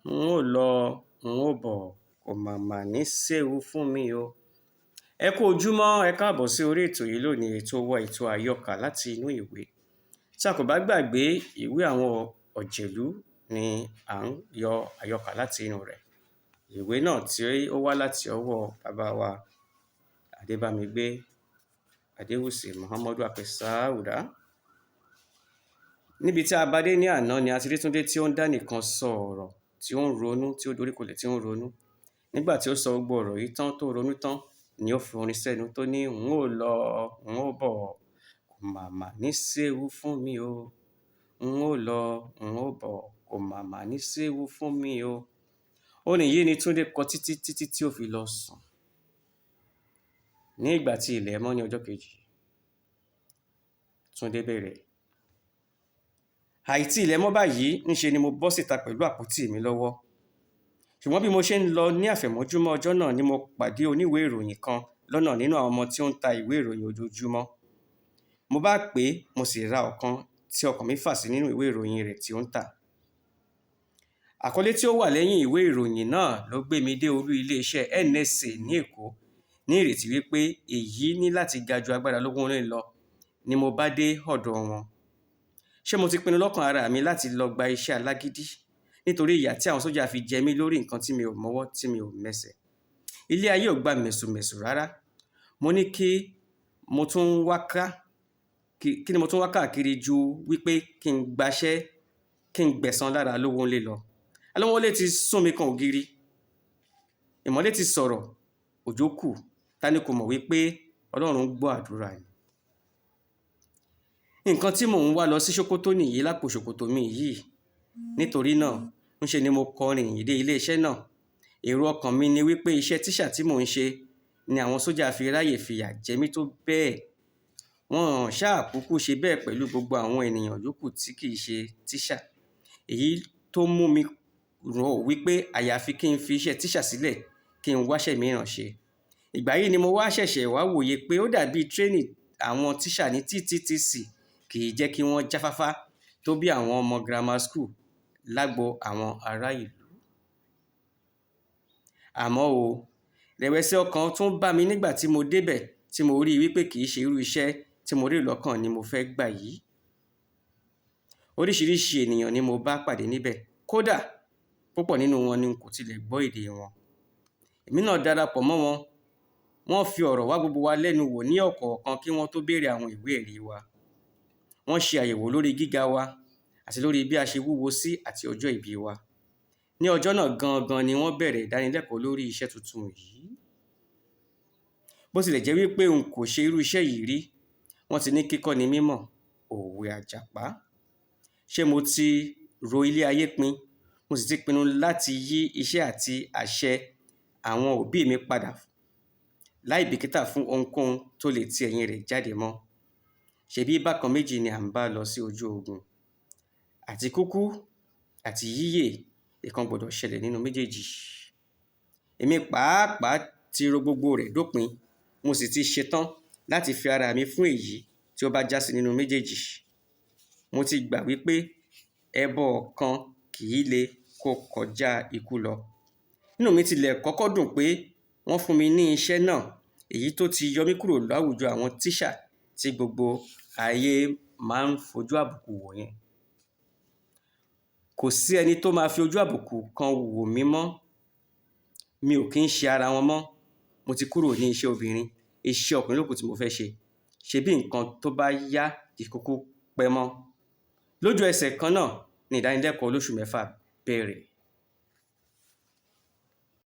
n ó lọ n ó bọ̀ kò màmá ní séwu fún mi o. Ẹ kú ojúmọ́, ẹ káàbọ̀ sí orí ètò yìí lónìí, ètò wa ètò àyọkà láti inú ìwé. Tí a kò bá gbàgbé, ìwé àwọn ọ̀jẹ̀lú ni à ń yọ àyọkà láti inú rẹ̀. Ìwé náà tí ó wá láti ọwọ́ bàbá wa Adébámigbé Adéwùsì Muhammadu Apẹ̀sáùdá. Níbi tí a bá dé ní àná ni a ti rí Túndé tí ó ń dá nìkan sọ ọ̀rọ̀, tí ó ń ronú, tí ó doríkolẹ̀ tí ó ń ronú. Nígbà tí ó sọ gbogbo ọ̀rọ̀ yìí tán tó ronú tán ni ó fi orin sẹ́nu tó ní n ó lọ n ó bọ̀ kò màmá ní séwu fún mi o. N ó lọ n ó bọ̀ kò màmá ní séwu fún mi o. Orin yìí ni Túndé kọ títí tí ó fi lọ sùn. Ní ìgbà tí ilẹ̀ mọ́ ní ọjọ́ kejì, Túndé bẹ̀rẹ̀. Àìtí ilẹ̀ mọ́ báyìí ńṣe ni mo bọ́ síta pẹ̀lú àpótí mi lọ́wọ́. Ṣùgbọ́n bí mo ṣe ń lọ ní àfẹ̀mọ́júmọ́ ọjọ́ náà ni mo pàdé oníwèé ìròyìn kan lọ́nà nínú àwọn ọmọ tí ó ń ta ìwé ìròyìn ojoojúmọ́. Mo bá pè é, mo sì ra ọ̀kan tí ọkàn mi fà sí nínú ìwé ìròyìn rẹ̀ tí ó ń tà. Àkọlé tí ó wà lẹ́yìn ìwé ìròyìn náà ló gbé mi dé olú iléeṣẹ́ NSA ní Èkó ní ìrètí wípé èyí ní láti ga ju agbára lógún rìn lọ ni mo bá dé ọ̀dọ̀ wọn. Ṣé mo ti pinnu lọ́kàn ara mi láti lọ gba iṣẹ́ alágídí nítorí ìyà tí àwọn sójà fi jẹ mí lórí nǹkan tí mi ò mọ́wọ́ tí mi ò mẹsẹ̀. Ilé ayé ò gba mẹ̀sùmẹ̀sù rárá. Mo ní kí ni mo tún wá káàkiri ju wípé kí n gbaṣẹ́ kí n gbẹ̀san lára Alówónlé lọ. Alówónlé ti sún mi kan ògiri. Ìmọ́lẹ̀ ti sọ̀rọ̀, òjò kù. Ta ni kò mọ̀ wípé Ọlọ́run gbọ́ àdúrà ni. Nǹkan tí mò ń wá lọ sí Sókótó nìyí lápò ṣòkòtò mi yìí. Nítorí náà, ńṣe ni mo kọrin ìdè ilé-iṣẹ́ náà. Èrò ọkàn mi ni wípé iṣẹ́ tíṣà tí mò ń ṣe ni àwọn sójà fi ráyè fìyà jẹ mí tó bẹ́ẹ̀. Wọ́n ṣáà kúkú ṣe bẹ́ẹ̀ pẹ̀lú gbogbo àwọn ènìyàn yòókù tí kì í ṣe tíṣà. Èyí tó mú mi rò wípé àyàfi kí n fi iṣẹ́ tíṣà sílẹ̀ kí n wáṣẹ́ mìíràn ṣe. Ìgbà yìí ni mo wá ṣẹ̀ṣẹ̀ wá wòye pé ó dàbí trénì àwọn tíṣà ní TTTC kì í jẹ́ kí wọ́n jáfáfá tó bí àwọn ọmọ grammar school lágbo àwọn ará ìlú. Àmọ́ o, ìrẹ̀wẹ̀sì ọkàn tún bá mi nígbà tí mo débẹ̀ tí mo rí wípé kì í ṣe irú iṣẹ́ tí mo rí lọ́kàn ni mo fẹ́ gbà yìí. Oríṣiríṣi ènìyàn ni mo bá pàdé níbẹ̀. Kódà púpọ̀ nínú wọn ni n kò tilẹ̀ gbọ́ èdè wọn. Èmi náà darapọ̀ mọ́ wọn. Wọ́n fi ọ̀rọ̀ wá gbogbo wa lẹ́nu wò ní ọ̀kọ̀ọ̀kan kí wọ́n tó béèrè àwọn ìwé ẹ̀rí wa. Wọ́n ṣe àyẹ̀wò lórí gíga wa àti lórí bí a ṣe wúwo sí àti ọjọ́ ìbí wa. Ní ọjọ́ náà gangan ni wọ́n bẹ̀rẹ̀ ìdánilẹ́kọ̀ọ́ lórí iṣẹ́ tuntun yìí. Bó tilẹ̀ jẹ́ wípé n kò ṣe irú iṣẹ́ yìí rí, wọ́n ti ní kíkọ́ ni mímọ̀, òwe àjàpá. Ṣé mo ti ro ilé ayé pin? Mo sì ti pinnu láti yí iṣẹ́ àti àṣẹ àwọn òbí mi padà láì bìkítà fún ohunkóhun tó lè ti ẹ̀yìn rẹ̀ jáde mọ́. Ṣèbí bákan méjì ni à ń bá lọ sí ojú ogun. Àti kúkú àti yíyè ìkan gbọdọ̀ ṣẹlẹ̀ nínú méjèèjì. Èmi pàápàá ti ro gbogbo rẹ̀ dópin. Mo sì ti ṣetán láti fi ara mi fún èyí tí ó bá jásí nínú méjèèjì. Mo ti gbà wípé ẹbọ kan kì í le kó kọjá ikú lọ. Inú mi tilẹ̀ kọ́kọ́ dùn pé wọ́n fún mi ní iṣẹ́ náà, èyí tó ti yọ mí kúrò láwùjọ àwọn tíṣà tí gbogbo ayé máa ń fojú àbùkù wò yẹn. Kò sí ẹni tó máa fi ojú àbùkù kan wò mí mọ́. Mi ò kí ń ṣe ara wọn mọ́. Mo ti kúrò ní iṣẹ́ obìnrin. Iṣẹ́ ọkùnrin ló kù tí mo fẹ́ ṣe. Ṣèbí nǹkan tó bá yá ìkókó pẹ́ mọ́. Lójú ẹsẹ̀ kan náà ni ìdánilẹ́kọ̀ọ́ olóṣù 6 bẹ̀rẹ̀.